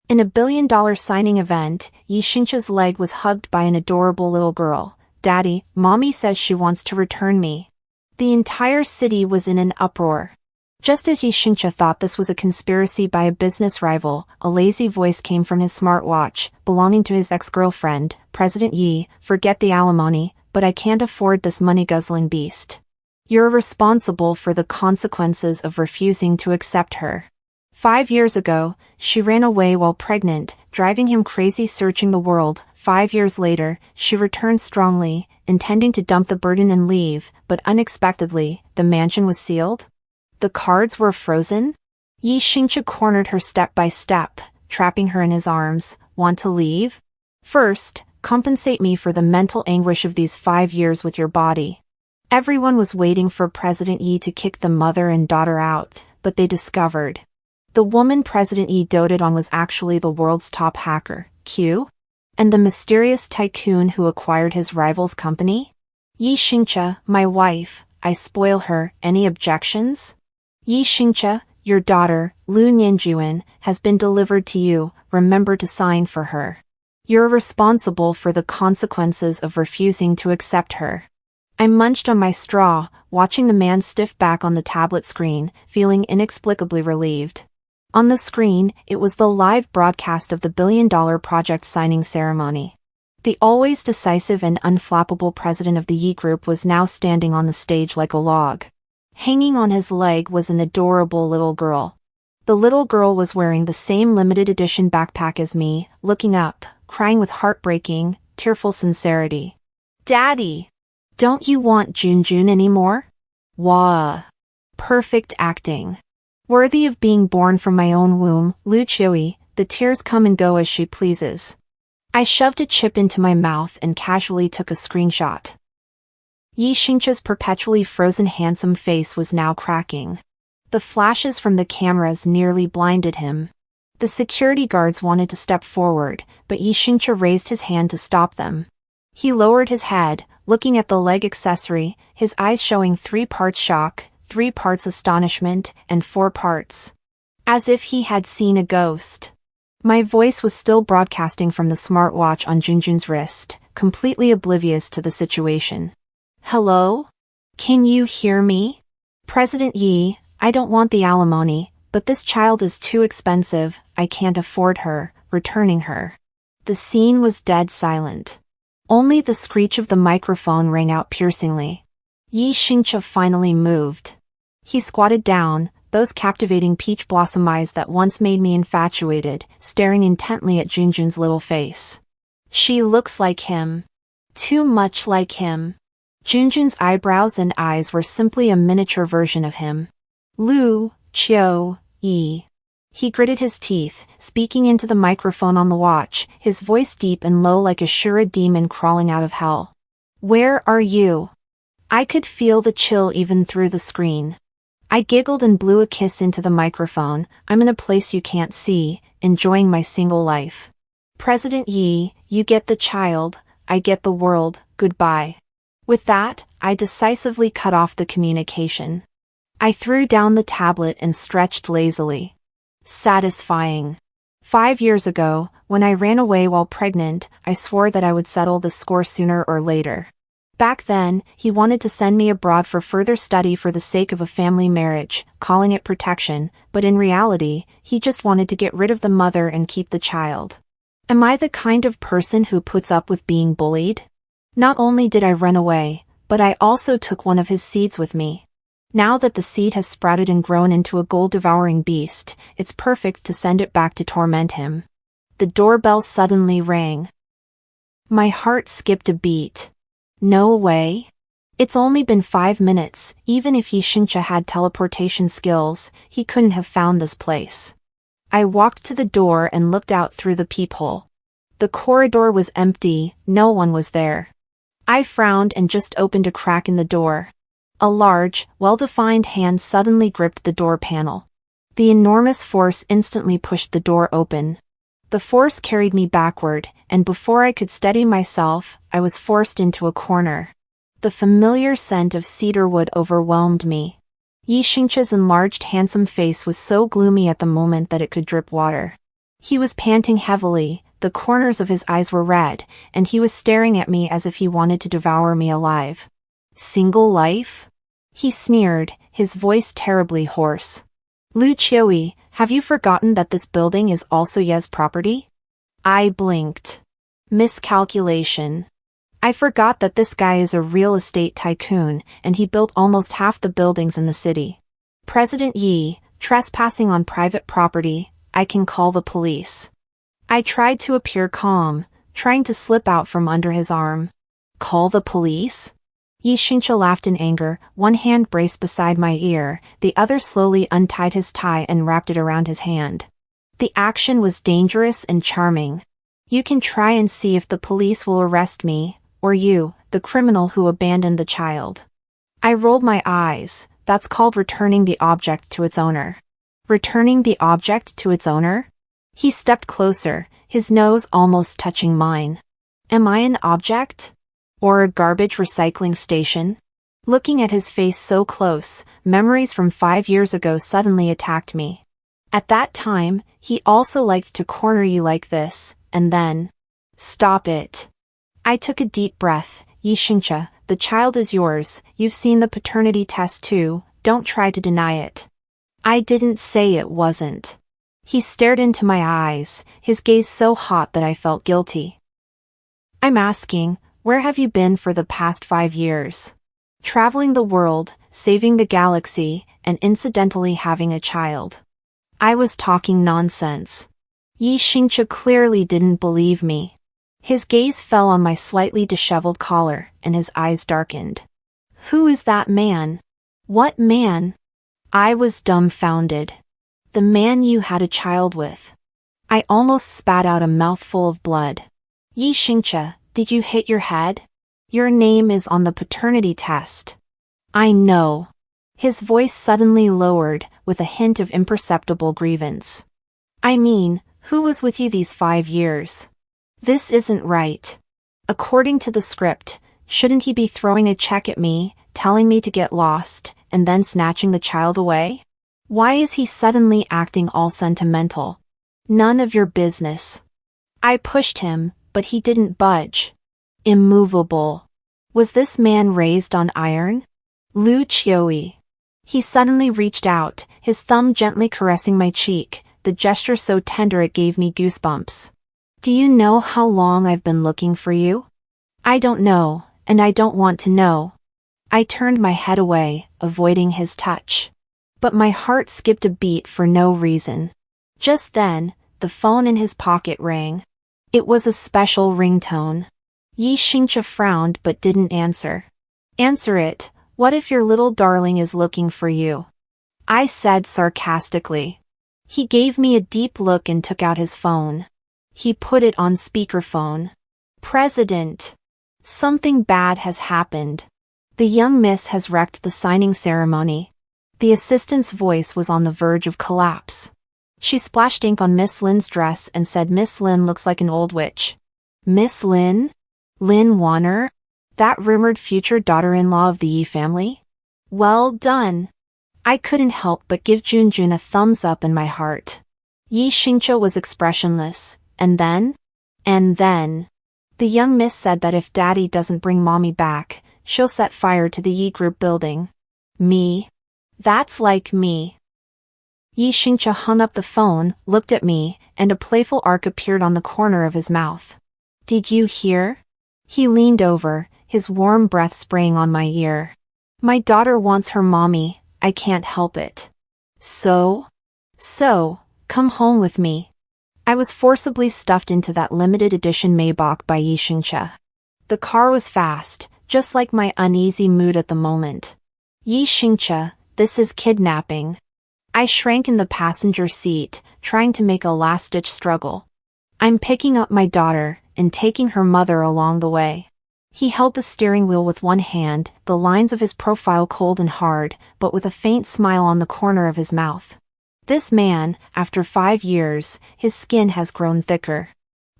In a billion-dollar signing event, Yi Xingqia's leg was hugged by an adorable little girl. "Daddy, Mommy says she wants to return me." The entire city was in an uproar. Just as Yi Xingqia thought this was a conspiracy by a business rival, a lazy voice came from his smartwatch, belonging to his ex-girlfriend, President Yi. "Forget the alimony, but I can't afford this money-guzzling beast. You're responsible for the consequences of refusing to accept her." 5 years ago, she ran away while pregnant, driving him crazy searching the world. 5 years later, she returned strongly, intending to dump the burden and leave, but unexpectedly, the mansion was sealed. The cards were frozen. Yi Xingqia cornered her step by step, trapping her in his arms. "Want to leave? First, compensate me for the mental anguish of these 5 years with your body." Everyone was waiting for President Yi to kick the mother and daughter out, but they discovered the woman President Yi doted on was actually the world's top hacker, Q, and the mysterious tycoon who acquired his rival's company. "Yi Xingqia, my wife, I spoil her, any objections?" "Yi Xingqia, your daughter, Lu Nianjuan, has been delivered to you, remember to sign for her. You're responsible for the consequences of refusing to accept her." I munched on my straw, watching the man's stiff back on the tablet screen, feeling inexplicably relieved. On the screen, it was the live broadcast of the billion-dollar project signing ceremony. The always decisive and unflappable president of the Yi Group was now standing on the stage like a log. Hanging on his leg was an adorable little girl. The little girl was wearing the same limited edition backpack as me, looking up, crying with heartbreaking, tearful sincerity. "Daddy! Don't you want Junjun anymore?" Wah! Perfect acting. Worthy of being born from my own womb, Lu Qiui, the tears come and go as she pleases. I shoved a chip into my mouth and casually took a screenshot. Yi Xingqia's perpetually frozen handsome face was now cracking. The flashes from the cameras nearly blinded him. The security guards wanted to step forward, but Yi Xingqia raised his hand to stop them. He lowered his head, looking at the leg accessory, his eyes showing 3 parts shock, 3 parts astonishment, and 4 parts. As if he had seen a ghost. My voice was still broadcasting from the smartwatch on Junjun's wrist, completely oblivious to the situation. "Hello? Can you hear me? President Yi, I don't want the alimony, but this child is too expensive, I can't afford her, returning her." The scene was dead silent. Only the screech of the microphone rang out piercingly. Yi Xingqia finally moved. He squatted down, those captivating peach blossom eyes that once made me infatuated, staring intently at Junjun's little face. "She looks like him. Too much like him." Junjun's eyebrows and eyes were simply a miniature version of him. "Lu Qiui." He gritted his teeth, speaking into the microphone on the watch, his voice deep and low like a Shura demon crawling out of hell. "Where are you?" I could feel the chill even through the screen. I giggled and blew a kiss into the microphone. "I'm in a place you can't see, enjoying my single life. President Yi, you get the child, I get the world, goodbye." With that, I decisively cut off the communication. I threw down the tablet and stretched lazily. Satisfying. 5 years ago, when I ran away while pregnant, I swore that I would settle the score sooner or later. Back then, he wanted to send me abroad for further study for the sake of a family marriage, calling it protection, but in reality, he just wanted to get rid of the mother and keep the child. Am I the kind of person who puts up with being bullied? Not only did I run away, but I also took one of his seeds with me. Now that the seed has sprouted and grown into a gold-devouring beast, it's perfect to send it back to torment him. The doorbell suddenly rang. My heart skipped a beat. No way. It's only been 5 minutes, even if Yi Xingqia had teleportation skills, he couldn't have found this place. I walked to the door and looked out through the peephole. The corridor was empty, no one was there. I frowned and just opened a crack in the door. A large, well-defined hand suddenly gripped the door panel. The enormous force instantly pushed the door open. The force carried me backward, and before I could steady myself, I was forced into a corner. The familiar scent of cedarwood overwhelmed me. Yi Xingqia's enlarged handsome face was so gloomy at the moment that it could drip water. He was panting heavily, the corners of his eyes were red, and he was staring at me as if he wanted to devour me alive. Single life? He sneered, his voice terribly hoarse. Lu Qiui, have you forgotten that this building is also Ye's property? I blinked. Miscalculation. I forgot that this guy is a real estate tycoon, and he built almost half the buildings in the city. President Yi, trespassing on private property, I can call the police. I tried to appear calm, trying to slip out from under his arm. Call the police? Yi Xingche laughed in anger, one hand braced beside my ear, the other slowly untied his tie and wrapped it around his hand. The action was dangerous and charming. You can try and see if the police will arrest me, or you, the criminal who abandoned the child. I rolled my eyes. That's called returning the object to its owner. Returning the object to its owner? He stepped closer, his nose almost touching mine. Am I an object? Or a garbage recycling station? Looking at his face so close, memories from 5 years ago suddenly attacked me. At that time, he also liked to corner you like this, and then... Stop it. I took a deep breath. Yi Xingche, the child is yours, you've seen the paternity test too, don't try to deny it. I didn't say it wasn't. He stared into my eyes, his gaze so hot that I felt guilty. I'm asking, where have you been for the past 5 years? Traveling the world, saving the galaxy, and incidentally having a child. I was talking nonsense. Yi Xingche clearly didn't believe me. His gaze fell on my slightly disheveled collar, and his eyes darkened. Who is that man? What man? I was dumbfounded. The man you had a child with. I almost spat out a mouthful of blood. Yi Xingche, did you hit your head? Your name is on the paternity test. I know. His voice suddenly lowered, with a hint of imperceptible grievance. I mean, who was with you these 5 years? This isn't right. According to the script, shouldn't he be throwing a check at me, telling me to get lost, and then snatching the child away? Why is he suddenly acting all sentimental? None of your business. I pushed him, but he didn't budge. Immovable. Was this man raised on iron? Lu Qiui. He suddenly reached out, his thumb gently caressing my cheek, the gesture so tender it gave me goosebumps. Do you know how long I've been looking for you? I don't know, and I don't want to know. I turned my head away, avoiding his touch. But my heart skipped a beat for no reason. Just then, the phone in his pocket rang. It was a special ringtone. Yi Xingche frowned but didn't answer. Answer it, what if your little darling is looking for you? I said sarcastically. He gave me a deep look and took out his phone. He put it on speakerphone. President. Something bad has happened. The young miss has wrecked the signing ceremony. The assistant's voice was on the verge of collapse. She splashed ink on Miss Lin's dress and said Miss Lin looks like an old witch. Miss Lin? Lin Wanner? That rumored future daughter-in-law of the Yi family? Well done. I couldn't help but give Junjun a thumbs up in my heart. Yi Xingche was expressionless. And then? The young miss said that if Daddy doesn't bring Mommy back, she'll set fire to the Yi Group building. Me? That's like me. Yi Xingche hung up the phone, looked at me, and a playful arc appeared on the corner of his mouth. Did you hear? He leaned over, his warm breath spraying on my ear. My daughter wants her mommy, I can't help it. So, come home with me. I was forcibly stuffed into that limited edition Maybach by Yi Xingche. The car was fast, just like my uneasy mood at the moment. Yi Xingche, this is kidnapping. I shrank in the passenger seat, trying to make a last-ditch struggle. I'm picking up my daughter, and taking her mother along the way. He held the steering wheel with one hand, the lines of his profile cold and hard, but with a faint smile on the corner of his mouth. This man, after 5 years, his skin has grown thicker.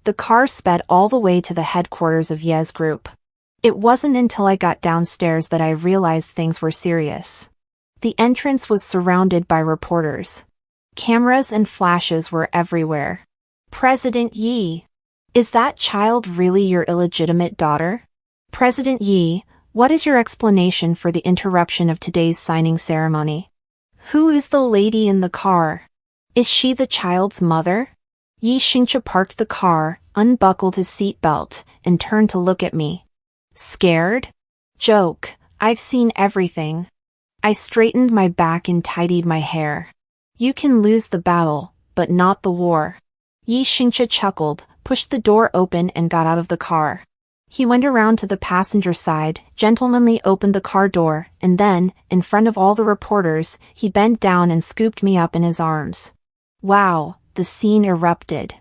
The car sped all the way to the headquarters of Ye's group. It wasn't until I got downstairs that I realized things were serious. The entrance was surrounded by reporters. Cameras and flashes were everywhere. President Yi. Is that child really your illegitimate daughter? President Yi, what is your explanation for the interruption of today's signing ceremony? Who is the lady in the car? Is she the child's mother? Yi Xingche parked the car, unbuckled his seatbelt, and turned to look at me. Scared? Joke, I've seen everything. I straightened my back and tidied my hair. You can lose the battle, but not the war. Yi Xingche chuckled, pushed the door open and got out of the car. He went around to the passenger side, gentlemanly opened the car door, and then, in front of all the reporters, he bent down and scooped me up in his arms. Wow, the scene erupted.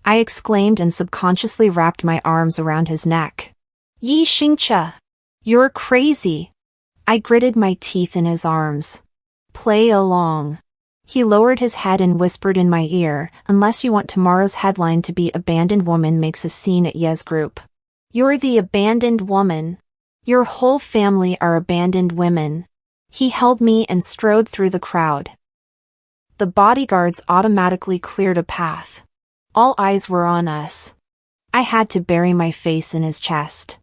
I exclaimed and subconsciously wrapped my arms around his neck. Yi Xingche! You're crazy! I gritted my teeth in his arms. Play along. He lowered his head and whispered in my ear, unless you want tomorrow's headline to be Abandoned Woman Makes a Scene at Yes Group. You're the abandoned woman. Your whole family are abandoned women. He held me and strode through the crowd. The bodyguards automatically cleared a path. All eyes were on us. I had to bury my face in his chest.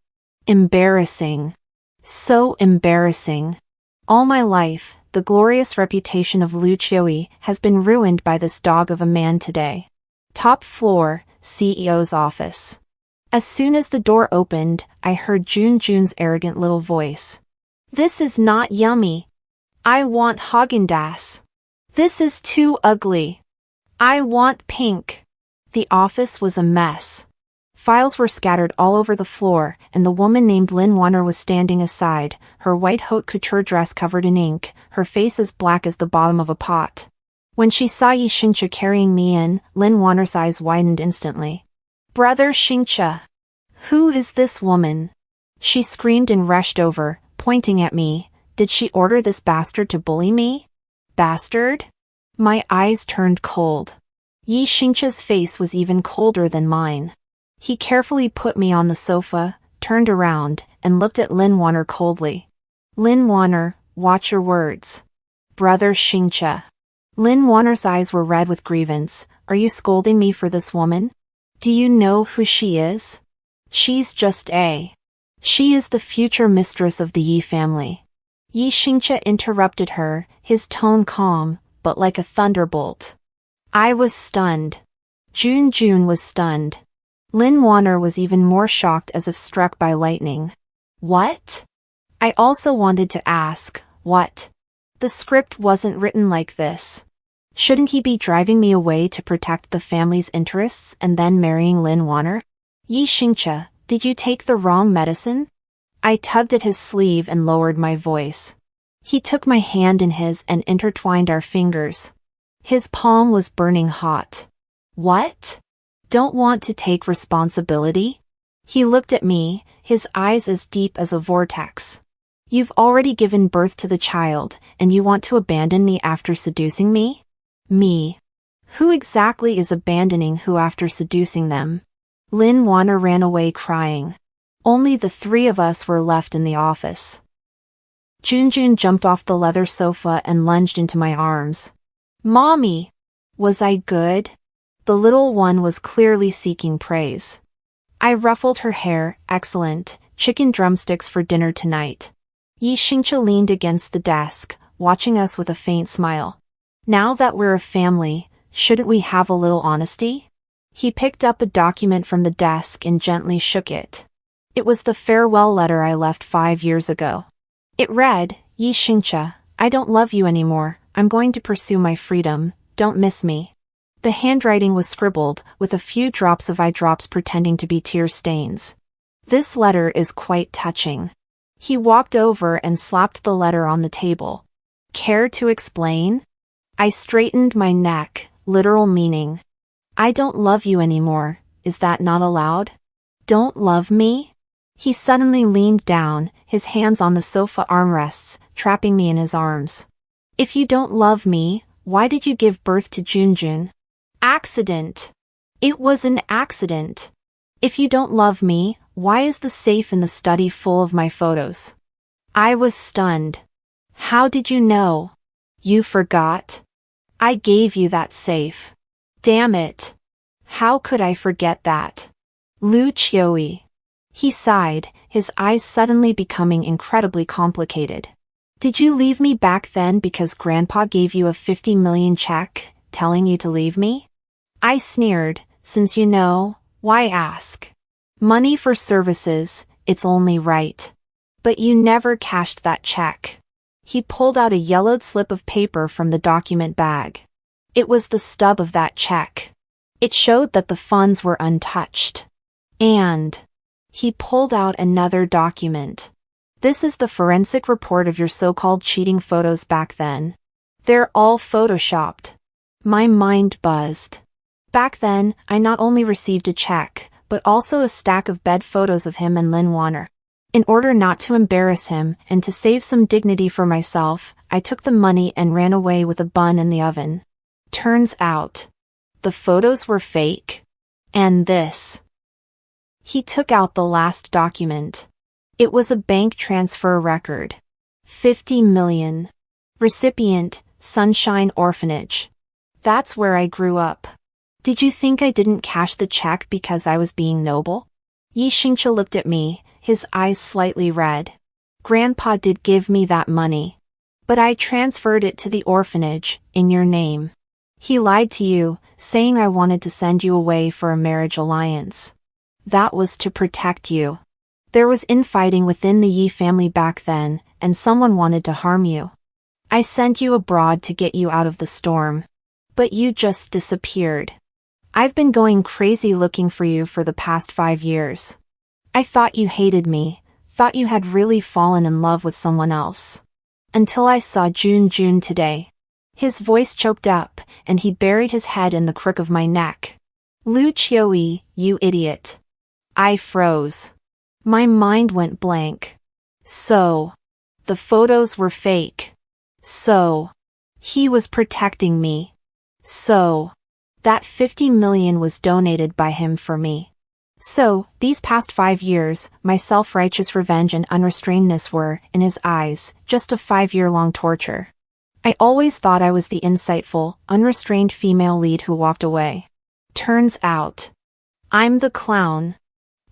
Embarrassing. So embarrassing. All my life, the glorious reputation of Lu Qiuyi has been ruined by this dog of a man today. Top floor, CEO's office. As soon as the door opened, I heard Junjun's arrogant little voice. This is not yummy. I want Häagen-Dazs. This is too ugly. I want pink. The office was a mess. Files were scattered all over the floor, and the woman named Lin Wanner was standing aside, her white haute couture dress covered in ink, her face as black as the bottom of a pot. When she saw Yi Xingche carrying me in, Lin Wanner's eyes widened instantly. Brother Xingche! Who is this woman? She screamed and rushed over, pointing at me. Did she order this bastard to bully me? Bastard? My eyes turned cold. Yi Xingche's face was even colder than mine. He carefully put me on the sofa, turned around, and looked at Lin Wanner coldly. Lin Wanner, watch your words. Brother Xingche. Lin Wanner's eyes were red with grievance. Are you scolding me for this woman? Do you know who she is? She's just a. She is the future mistress of the Yi family. Yi Xingche interrupted her, his tone calm, but like a thunderbolt. I was stunned. Junjun was stunned. Lin Wanner was even more shocked, as if struck by lightning. What? I also wanted to ask, what? The script wasn't written like this. Shouldn't he be driving me away to protect the family's interests and then marrying Lin Wanner? Yi Xingche, did you take the wrong medicine? I tugged at his sleeve and lowered my voice. He took my hand in his and intertwined our fingers. His palm was burning hot. What? Don't want to take responsibility? He looked at me, his eyes as deep as a vortex. You've already given birth to the child, and you want to abandon me after seducing me? Me. Who exactly is abandoning who after seducing them? Lin Wanner ran away crying. Only the three of us were left in the office. Junjun jumped off the leather sofa and lunged into my arms. Mommy! Was I good? The little one was clearly seeking praise. I ruffled her hair. Excellent. Chicken drumsticks for dinner tonight. Yi Xingche leaned against the desk, watching us with a faint smile. Now that we're a family, shouldn't we have a little honesty? He picked up a document from the desk and gently shook it. It was the farewell letter I left 5 years ago. It read, Yi Xingche, I don't love you anymore. I'm going to pursue my freedom. Don't miss me. The handwriting was scribbled, with a few drops of eye drops pretending to be tear stains. This letter is quite touching. He walked over and slapped the letter on the table. Care to explain? I straightened my neck, literal meaning. I don't love you anymore. Is that not allowed? Don't love me? He suddenly leaned down, his hands on the sofa armrests, trapping me in his arms. If you don't love me, why did you give birth to Junjun? Accident. It was an accident. If you don't love me, why is the safe in the study full of my photos? I was stunned. How did you know? You forgot? I gave you that safe. Damn it. How could I forget that? Lu Qiui. He sighed, his eyes suddenly becoming incredibly complicated. Did you leave me back then because Grandpa gave you a 50 million check, telling you to leave me? I sneered, since you know, why ask? Money for services, it's only right. But you never cashed that check. He pulled out a yellowed slip of paper from the document bag. It was the stub of that check. It showed that the funds were untouched. And he pulled out another document. This is the forensic report of your so-called cheating photos back then. They're all photoshopped. My mind buzzed. Back then, I not only received a check, but also a stack of bed photos of him and Lin Warner. In order not to embarrass him and to save some dignity for myself, I took the money and ran away with a bun in the oven. Turns out, the photos were fake. And this. He took out the last document. It was a bank transfer record. 50 million. Recipient, Sunshine Orphanage. That's where I grew up. Did you think I didn't cash the check because I was being noble? Yi Xingche looked at me, his eyes slightly red. Grandpa did give me that money. But I transferred it to the orphanage, in your name. He lied to you, saying I wanted to send you away for a marriage alliance. That was to protect you. There was infighting within the Yi family back then, and someone wanted to harm you. I sent you abroad to get you out of the storm. But you just disappeared. I've been going crazy looking for you for the past 5 years. I thought you hated me, thought you had really fallen in love with someone else. Until I saw Jun today. His voice choked up, and he buried his head in the crook of my neck. Lu Qiui, you idiot. I froze. My mind went blank. So, the photos were fake. So, he was protecting me. So, that 50 million was donated by him for me. So, these past 5 years, my self-righteous revenge and unrestrainedness were, in his eyes, just a 5-year-long torture. I always thought I was the insightful, unrestrained female lead who walked away. Turns out, I'm the clown.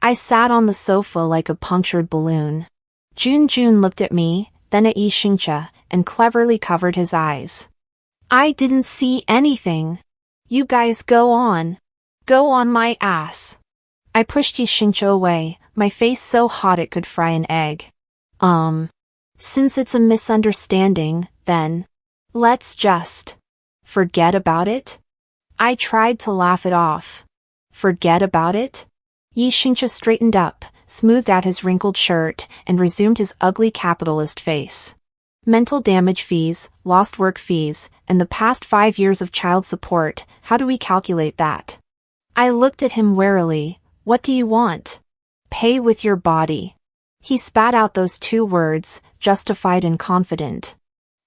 I sat on the sofa like a punctured balloon. Jun looked at me, then at Yi Xingche, and cleverly covered his eyes. I didn't see anything. You guys go on. Go on my ass. I pushed Yi Xingche away, my face so hot it could fry an egg. Since it's a misunderstanding, then, let's just forget about it? I tried to laugh it off. Forget about it? Yi Xingche straightened up, smoothed out his wrinkled shirt, and resumed his ugly capitalist face. Mental damage fees, lost work fees, and the past 5 years of child support, how do we calculate that? I looked at him warily. What do you want? Pay with your body. He spat out those 2 words, justified and confident.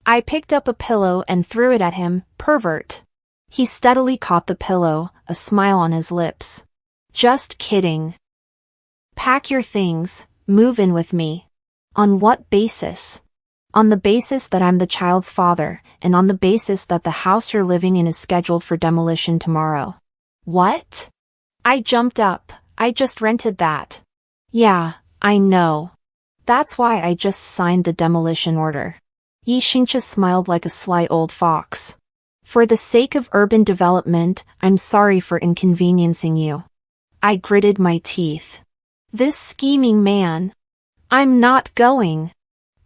I picked up a pillow and threw it at him, pervert. He steadily caught the pillow, a smile on his lips. Just kidding. Pack your things, move in with me. On what basis? On the basis that I'm the child's father, and on the basis that the house you're living in is scheduled for demolition tomorrow. What? I jumped up. I just rented that. Yeah, I know. That's why I just signed the demolition order. Yi Xingche smiled like a sly old fox. For the sake of urban development, I'm sorry for inconveniencing you. I gritted my teeth. This scheming man. I'm not going.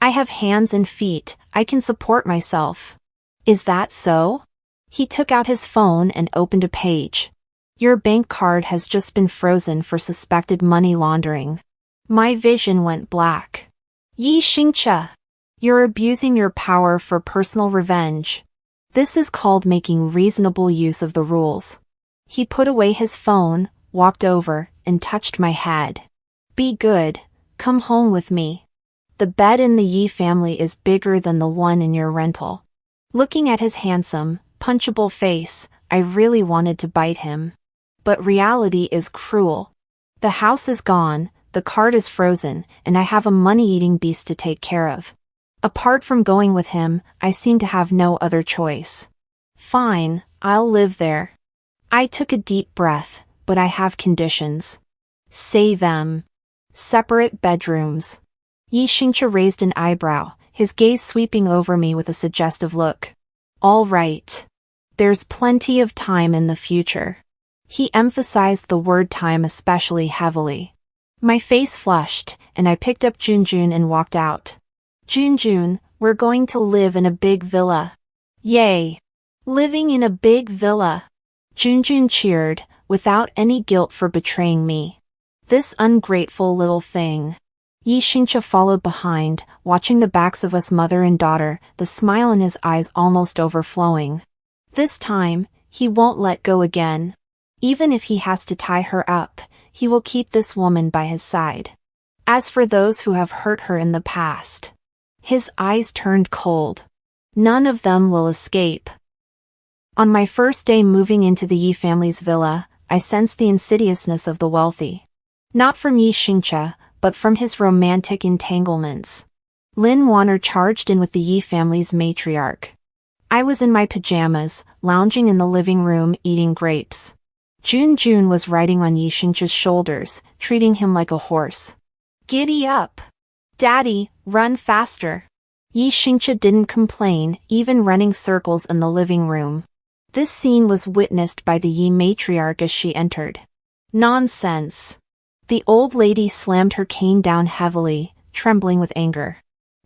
I have hands and feet, I can support myself. Is that so? He took out his phone and opened a page. Your bank card has just been frozen for suspected money laundering. My vision went black. Yi Xingche. You're abusing your power for personal revenge. This is called making reasonable use of the rules. He put away his phone, walked over, and touched my head. Be good, come home with me. The bed in the Yi family is bigger than the one in your rental. Looking at his handsome, punchable face, I really wanted to bite him. But reality is cruel. The house is gone, the card is frozen, and I have a money-eating beast to take care of. Apart from going with him, I seem to have no other choice. Fine, I'll live there. I took a deep breath, but I have conditions. Say them. Separate bedrooms. Yi Xingche raised an eyebrow, his gaze sweeping over me with a suggestive look. All right. There's plenty of time in the future. He emphasized the word time especially heavily. My face flushed, and I picked up Junjun and walked out. Junjun, we're going to live in a big villa. Yay! Living in a big villa. Junjun cheered, without any guilt for betraying me. This ungrateful little thing. Yi Xingche followed behind, watching the backs of us mother and daughter, the smile in his eyes almost overflowing. This time, he won't let go again. Even if he has to tie her up, he will keep this woman by his side. As for those who have hurt her in the past, his eyes turned cold. None of them will escape. On my first day moving into the Yi family's villa, I sensed the insidiousness of the wealthy. Not from Yi Xingche, but from his romantic entanglements. Lin Wanner charged in with the Yi family's matriarch. I was in my pajamas, lounging in the living room eating grapes. Junjun was riding on Yi Xingche's shoulders, treating him like a horse. Giddy up! Daddy, run faster! Yi Xingche didn't complain, even running circles in the living room. This scene was witnessed by the Yi matriarch as she entered. Nonsense! The old lady slammed her cane down heavily, trembling with anger.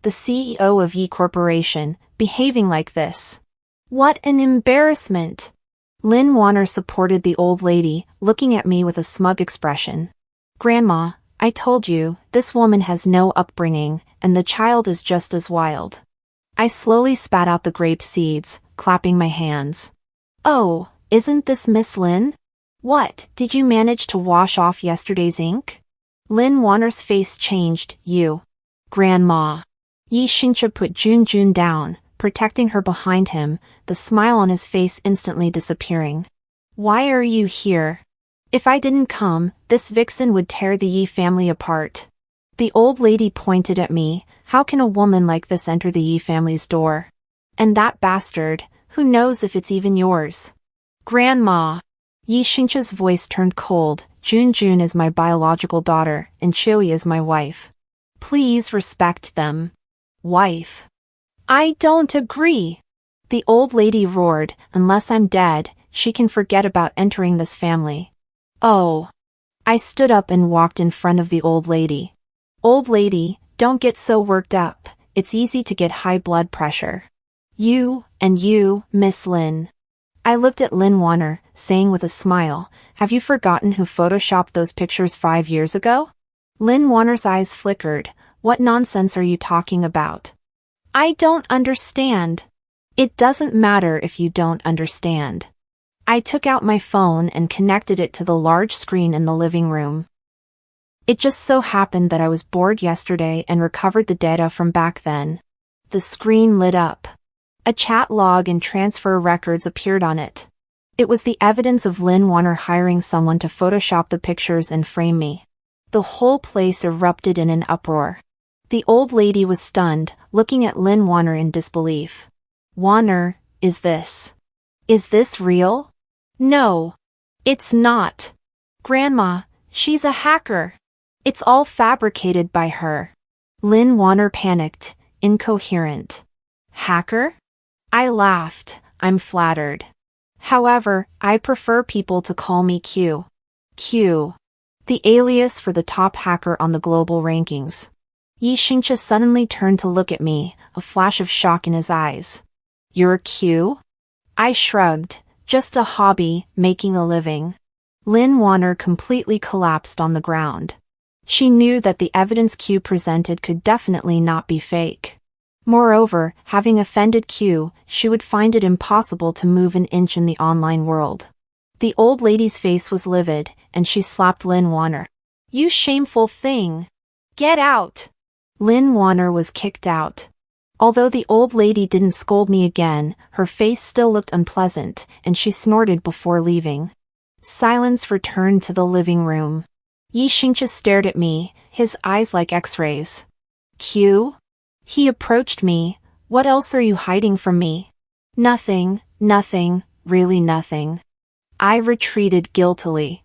The CEO of Yi Corporation, behaving like this. What an embarrassment! Lin Wanner supported the old lady, looking at me with a smug expression. Grandma, I told you, this woman has no upbringing, and the child is just as wild. I slowly spat out the grape seeds, clapping my hands. Oh, isn't this Miss Lin? What, did you manage to wash off yesterday's ink? Lin Wanner's face changed. You. Grandma. Yi Xingche put Junjun down, protecting her behind him, the smile on his face instantly disappearing. Why are you here? If I didn't come, this vixen would tear the Yi family apart. The old lady pointed at me. How can a woman like this enter the Yi family's door? And that bastard, who knows if it's even yours? Grandma. Yi Xingche's voice turned cold. Junjun is my biological daughter, and Qiuyi is my wife. Please respect them. Wife. I don't agree. The old lady roared, unless I'm dead, she can forget about entering this family. Oh. I stood up and walked in front of the old lady. Old lady, don't get so worked up, it's easy to get high blood pressure. You, and you, Miss Lin. I looked at Lin Wanner, saying with a smile, have you forgotten who photoshopped those pictures 5 years ago? Lin Wanner's eyes flickered. What nonsense are you talking about? I don't understand. It doesn't matter if you don't understand. I took out my phone and connected it to the large screen in the living room. It just so happened that I was bored yesterday and recovered the data from back then. The screen lit up. A chat log and transfer records appeared on it. It was the evidence of Lin Wanner hiring someone to Photoshop the pictures and frame me. The whole place erupted in an uproar. The old lady was stunned, looking at Lin Wanner in disbelief. Wanner, is this real? No. It's not. Grandma, she's a hacker. It's all fabricated by her. Lin Wanner panicked, incoherent. Hacker? I laughed. I'm flattered. However, I prefer people to call me Q. Q. The alias for the top hacker on the global rankings. Yi Xingche suddenly turned to look at me, a flash of shock in his eyes. You're Q? I shrugged. Just a hobby, making a living. Lin Wanner completely collapsed on the ground. She knew that the evidence Q presented could definitely not be fake. Moreover, having offended Q, she would find it impossible to move an inch in the online world. The old lady's face was livid, and she slapped Lin Wanner. You shameful thing! Get out! Lin Wanner was kicked out. Although the old lady didn't scold me again, her face still looked unpleasant, and she snorted before leaving. Silence returned to the living room. Yi Xingche stared at me, his eyes like X-rays. Q? He approached me. What else are you hiding from me? Nothing, really nothing. I retreated guiltily.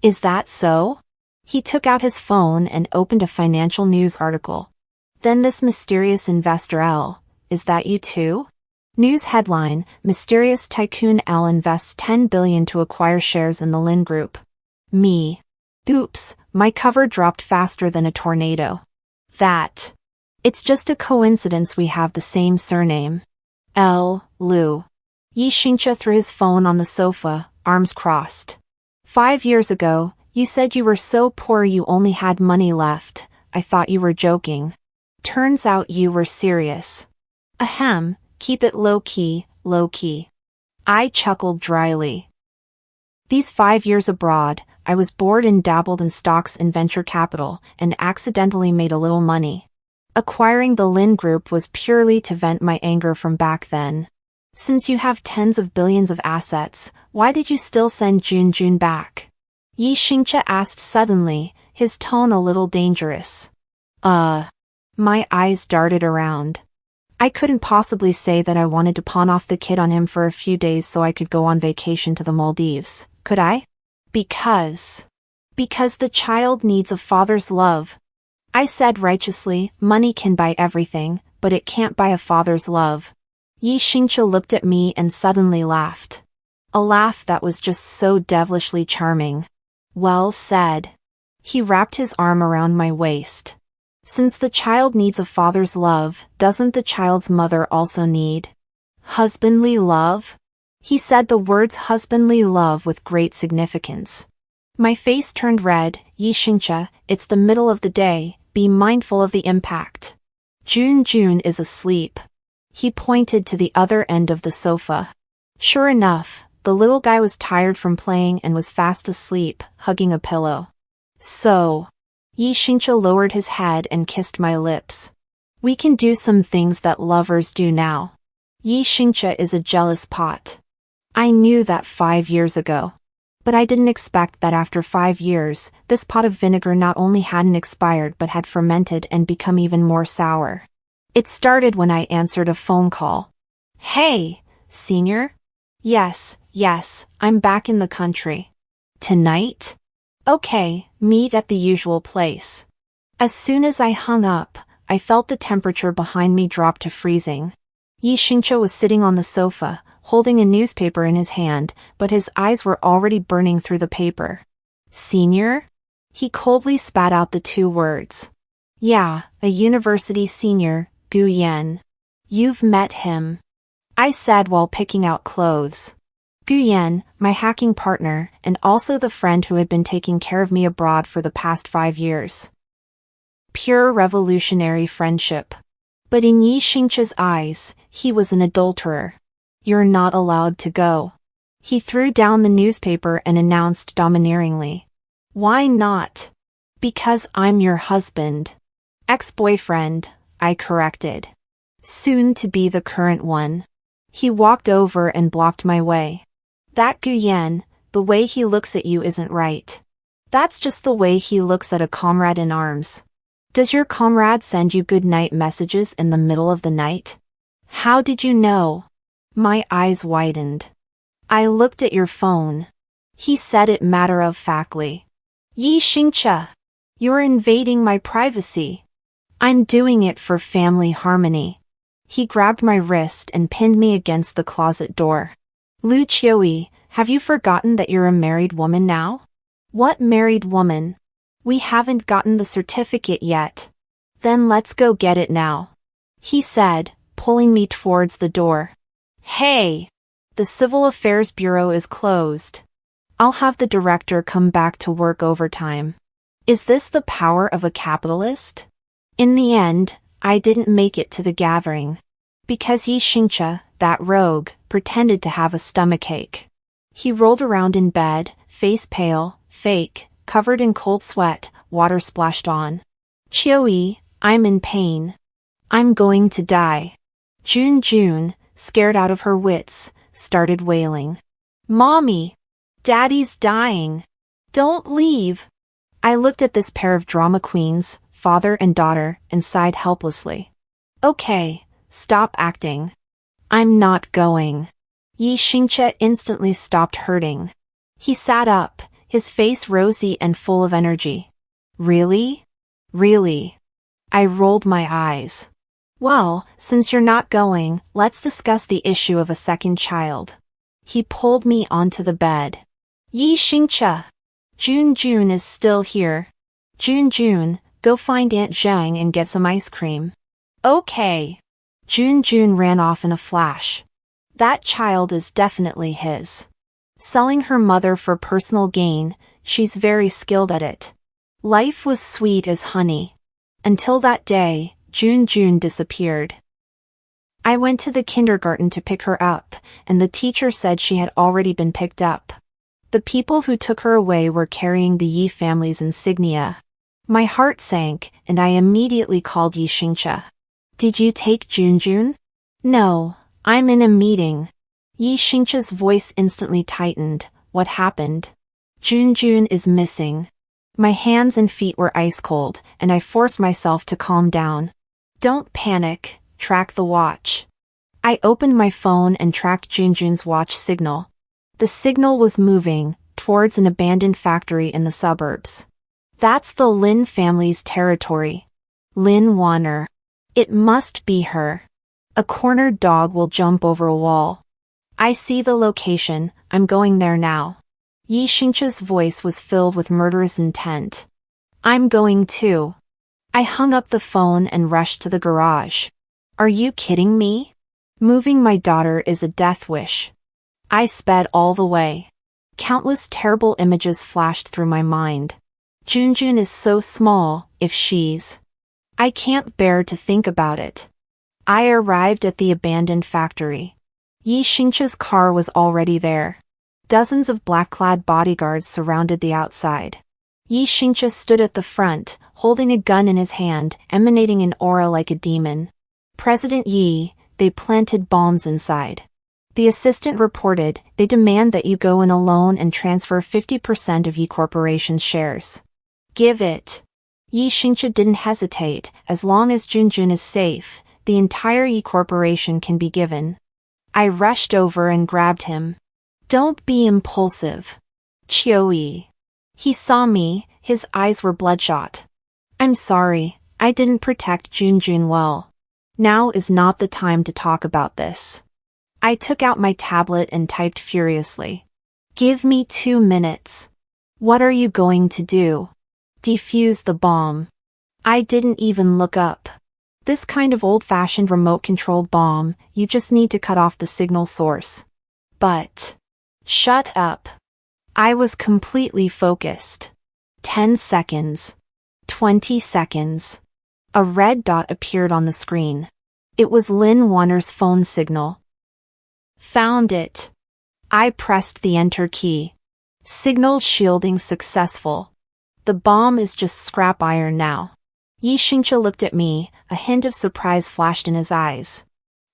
Is that so? He took out his phone and opened a financial news article. Then this mysterious investor L, is that you too? News headline, Mysterious Tycoon L invests $10 billion to acquire shares in the Lin Group. Me. Oops, my cover dropped faster than a tornado. That. It's just a coincidence we have the same surname. L. Lu. Yi Xingche threw his phone on the sofa, arms crossed. 5 years ago, you said you were so poor you only had money left. I thought you were joking. Turns out you were serious. Ahem, keep it low-key, low-key. I chuckled dryly. These 5 years abroad, I was bored and dabbled in stocks and venture capital, and accidentally made a little money. Acquiring the Lin Group was purely to vent my anger from back then. Since you have tens of billions of assets, why did you still send Jun back? Yi Xingche asked suddenly, his tone a little dangerous. My eyes darted around. I couldn't possibly say that I wanted to pawn off the kid on him for a few days so I could go on vacation to the Maldives, could I? Because the child needs a father's love. I said righteously, money can buy everything, but it can't buy a father's love. Yi Xingche looked at me and suddenly laughed. A laugh that was just so devilishly charming. Well said. He wrapped his arm around my waist. Since the child needs a father's love, doesn't the child's mother also need husbandly love? He said the words husbandly love with great significance. My face turned red. Yi Xingche, it's the middle of the day, be mindful of the impact. Jun is asleep. He pointed to the other end of the sofa. Sure enough, the little guy was tired from playing and was fast asleep, hugging a pillow. So, Yi Xingche lowered his head and kissed my lips. We can do some things that lovers do now. Yi Xingche is a jealous pot. I knew that 5 years ago. But I didn't expect that after 5 years, this pot of vinegar not only hadn't expired but had fermented and become even more sour. It started when I answered a phone call. Hey, senior? Yes, I'm back in the country. Tonight? Okay, meet at the usual place. As soon as I hung up, I felt the temperature behind me drop to freezing. Yi Xingche was sitting on the sofa, holding a newspaper in his hand, but his eyes were already burning through the paper. Senior? He coldly spat out the 2 words. Yeah, a university senior, Gu Yan. You've met him. I said while picking out clothes. Gu Yan, my hacking partner, and also the friend who had been taking care of me abroad for the past 5 years. Pure revolutionary friendship. But in Yi Xingche's eyes, he was an adulterer. You're not allowed to go. He threw down the newspaper and announced domineeringly. Why not? Because I'm your husband. Ex-boyfriend, I corrected. Soon to be the current one. He walked over and blocked my way. That Gu Yan, the way he looks at you isn't right. That's just the way he looks at a comrade in arms. Does your comrade send you good night messages in the middle of the night? How did you know? My eyes widened. I looked at your phone. He said it matter-of-factly. Yi Xingche, you're invading my privacy. I'm doing it for family harmony. He grabbed my wrist and pinned me against the closet door. Lu Qiuyi, have you forgotten that you're a married woman now? What married woman? We haven't gotten the certificate yet. Then let's go get it now. He said, pulling me towards the door. Hey! The Civil Affairs Bureau is closed. I'll have the director come back to work overtime. Is this the power of a capitalist? In the end, I didn't make it to the gathering. Because Yi Xingche, that rogue, pretended to have a stomachache. He rolled around in bed, face pale, fake, covered in cold sweat, water splashed on. Qiuyi, I'm in pain. I'm going to die. Jun, scared out of her wits, started wailing. Mommy! Daddy's dying. Don't leave. I looked at this pair of drama queens, father and daughter, and sighed helplessly. Okay, stop acting. I'm not going. Yi Xingche instantly stopped hurting. He sat up, his face rosy and full of energy. Really? Really? I rolled my eyes. Well, since you're not going, let's discuss the issue of a second child. He pulled me onto the bed. Yi Xingche. Jun is still here. Jun, go find Aunt Zhang and get some ice cream. Okay. Jun ran off in a flash. That child is definitely his. Selling her mother for personal gain, she's very skilled at it. Life was sweet as honey. Until that day, Jun disappeared. I went to the kindergarten to pick her up, and the teacher said she had already been picked up. The people who took her away were carrying the Yi family's insignia. My heart sank, and I immediately called Yi Xingche. Did you take Jun? No, I'm in a meeting. Yi Xingche's voice instantly tightened. What happened? Jun is missing. My hands and feet were ice cold, and I forced myself to calm down. Don't panic, track the watch. I opened my phone and tracked Jun's watch signal. The signal was moving towards an abandoned factory in the suburbs. That's the Lin family's territory. Lin Wanner. It must be her. A cornered dog will jump over a wall. I see the location, I'm going there now. Yi Xingche's voice was filled with murderous intent. I'm going too. I hung up the phone and rushed to the garage. Are you kidding me? Moving my daughter is a death wish. I sped all the way. Countless terrible images flashed through my mind. Jun is so small, if she's... I can't bear to think about it. I arrived at the abandoned factory. Yi Xingche's car was already there. Dozens of black-clad bodyguards surrounded the outside. Yi Xingche stood at the front, holding a gun in his hand, emanating an aura like a demon. President Yi, they planted bombs inside. The assistant reported, they demand that you go in alone and transfer 50% of Yi Corporation's shares. Give it. Yi Xingche didn't hesitate. As long as Jun is safe, the entire Yi Corporation can be given. I rushed over and grabbed him. Don't be impulsive. Qiuyi. He saw me, his eyes were bloodshot. I'm sorry, I didn't protect Jun well. Now is not the time to talk about this. I took out my tablet and typed furiously. Give me 2 minutes. What are you going to do? Defuse the bomb. I didn't even look up. This kind of old-fashioned remote-controlled bomb, you just need to cut off the signal source. But... Shut up. I was completely focused. 10 seconds. 20 seconds. A red dot appeared on the screen. It was Lin Wanner's phone signal. Found it. I pressed the enter key. Signal shielding successful. The bomb is just scrap iron now. Yi Xingche looked at me, a hint of surprise flashed in his eyes.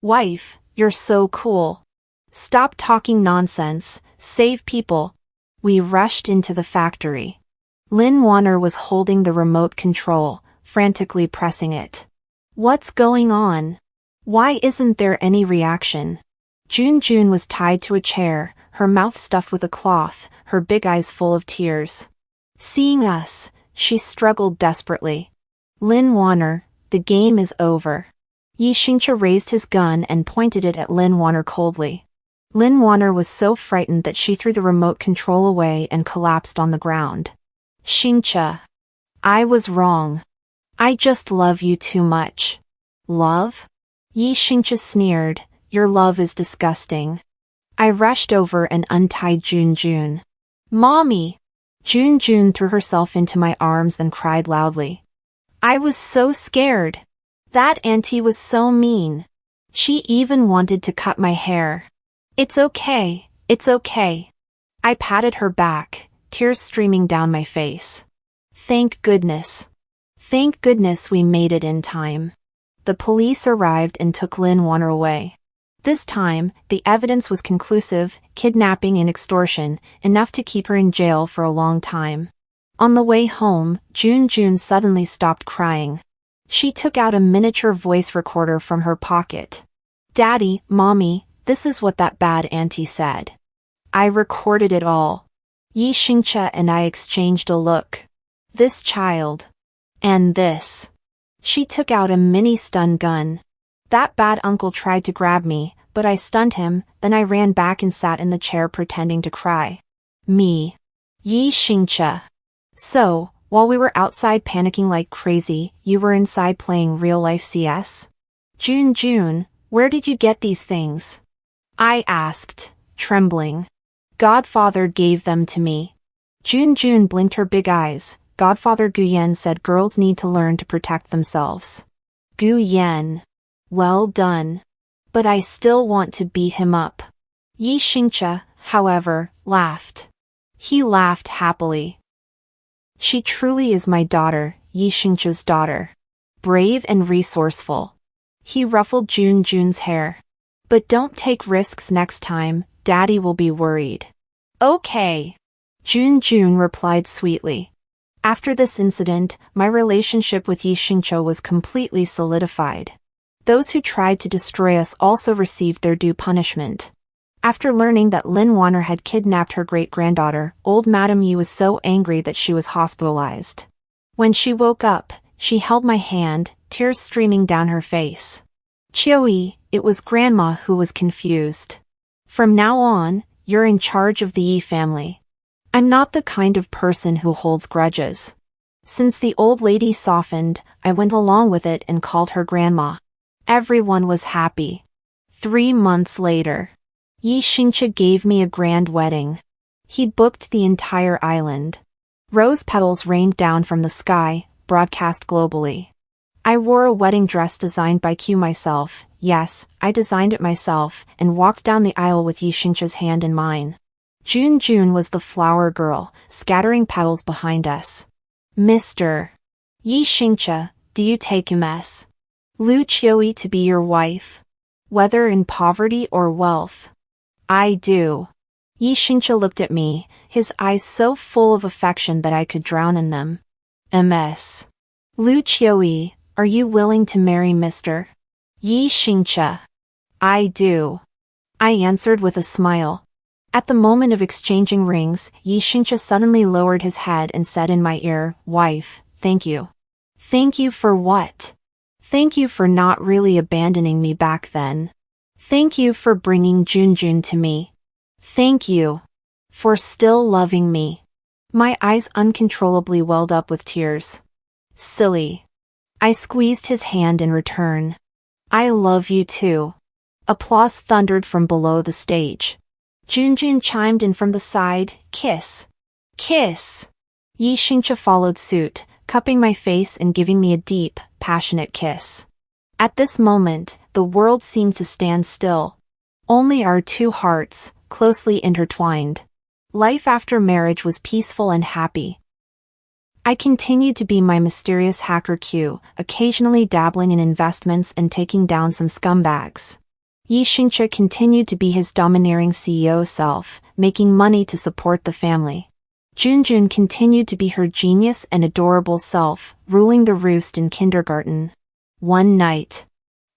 Wife, you're so cool. Stop talking nonsense, save people. We rushed into the factory. Lin Wanner was holding the remote control, frantically pressing it. What's going on? Why isn't there any reaction? Jun was tied to a chair, her mouth stuffed with a cloth, her big eyes full of tears. Seeing us, she struggled desperately. Lin Wanner, the game is over. Yi Xingche raised his gun and pointed it at Lin Wanner coldly. Lin Wanner was so frightened that she threw the remote control away and collapsed on the ground. Xingche. I was wrong. I just love you too much. Love? Yi Xingche sneered, your love is disgusting. I rushed over and untied Jun. Mommy! Jun threw herself into my arms and cried loudly. I was so scared. That auntie was so mean. She even wanted to cut my hair. It's okay, it's okay. I patted her back, tears streaming down my face. Thank goodness. Thank goodness we made it in time. The police arrived and took Lin Wanner away. This time, the evidence was conclusive, kidnapping and extortion, enough to keep her in jail for a long time. On the way home, Jun suddenly stopped crying. She took out a miniature voice recorder from her pocket. Daddy, Mommy, this is what that bad auntie said. I recorded it all. Yi Xingche and I exchanged a look. This child. And this. She took out a mini stun gun. That bad uncle tried to grab me, but I stunned him, then I ran back and sat in the chair pretending to cry. Me. Yi Xingche. So, while we were outside panicking like crazy, you were inside playing real-life CS? Jun, where did you get these things? I asked, trembling. Godfather gave them to me. Jun blinked her big eyes. Godfather Gu Yan said girls need to learn to protect themselves. Gu Yan. Well done. But I still want to beat him up. Yi Xingche, however, laughed. He laughed happily. She truly is my daughter, Yi Xingche's daughter. Brave and resourceful. He ruffled Jun's hair. But don't take risks next time, Daddy will be worried. Okay. Jun replied sweetly. After this incident, my relationship with Yi Xingche was completely solidified. Those who tried to destroy us also received their due punishment. After learning that Lin Wanner had kidnapped her great-granddaughter, old Madame Yi was so angry that she was hospitalized. When she woke up, she held my hand, tears streaming down her face. Qiuyi, it was Grandma who was confused. From now on, you're in charge of the Yi family. I'm not the kind of person who holds grudges. Since the old lady softened, I went along with it and called her Grandma. Everyone was happy. 3 months later, Yi Xingche gave me a grand wedding. He booked the entire island. Rose petals rained down from the sky, broadcast globally. I wore a wedding dress designed by Q myself, yes, I designed it myself, and walked down the aisle with Yi Xingche's hand in mine. Jun was the flower girl, scattering petals behind us. Mr. Yi Xingche, do you take MS? Lu Qiuyi to be your wife? Whether in poverty or wealth? I do. Yi Xingche looked at me, his eyes so full of affection that I could drown in them. MS. Lu Qiuyi, are you willing to marry Mr. Yi Xingche? I do. I answered with a smile. At the moment of exchanging rings, Yi Xingche suddenly lowered his head and said in my ear, Wife, thank you. Thank you for what? Thank you for not really abandoning me back then. Thank you for bringing Jun to me. Thank you for still loving me. My eyes uncontrollably welled up with tears. Silly. I squeezed his hand in return. I love you too. Applause thundered from below the stage. Jun chimed in from the side, kiss. Kiss. Yi Xingche followed suit, cupping my face and giving me a deep, passionate kiss. At this moment, the world seemed to stand still. Only our two hearts, closely intertwined. Life after marriage was peaceful and happy. I continued to be my mysterious hacker Q, occasionally dabbling in investments and taking down some scumbags. Yi Xingche continued to be his domineering CEO self, making money to support the family. Jun continued to be her genius and adorable self, ruling the roost in kindergarten. One night,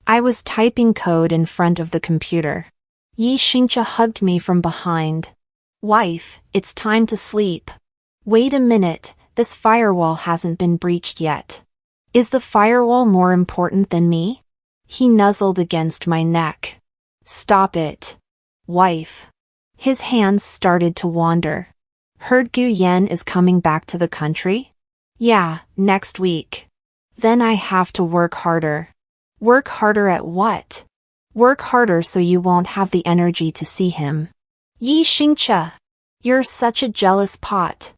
I was typing code in front of the computer. Yi Xingche hugged me from behind. Wife, it's time to sleep. Wait a minute, this firewall hasn't been breached yet. Is the firewall more important than me? He nuzzled against my neck. Stop it. Wife. His hands started to wander. Heard Gu Yan is coming back to the country? Yeah, next week. Then I have to work harder. Work harder at what? Work harder so you won't have the energy to see him. Yi Xingche. You're such a jealous pot.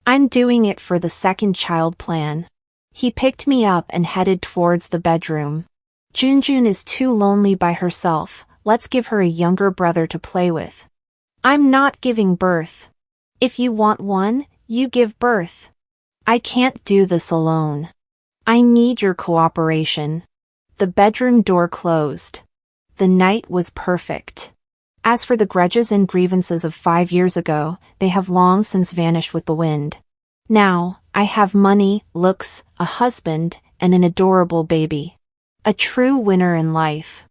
I'm doing it for the second child plan. He picked me up and headed towards the bedroom. Jun is too lonely by herself, let's give her a younger brother to play with. I'm not giving birth. If you want one, you give birth. I can't do this alone. I need your cooperation. The bedroom door closed. The night was perfect. As for the grudges and grievances of 5 years ago, they have long since vanished with the wind. Now, I have money, looks, a husband, and an adorable baby. A true winner in life.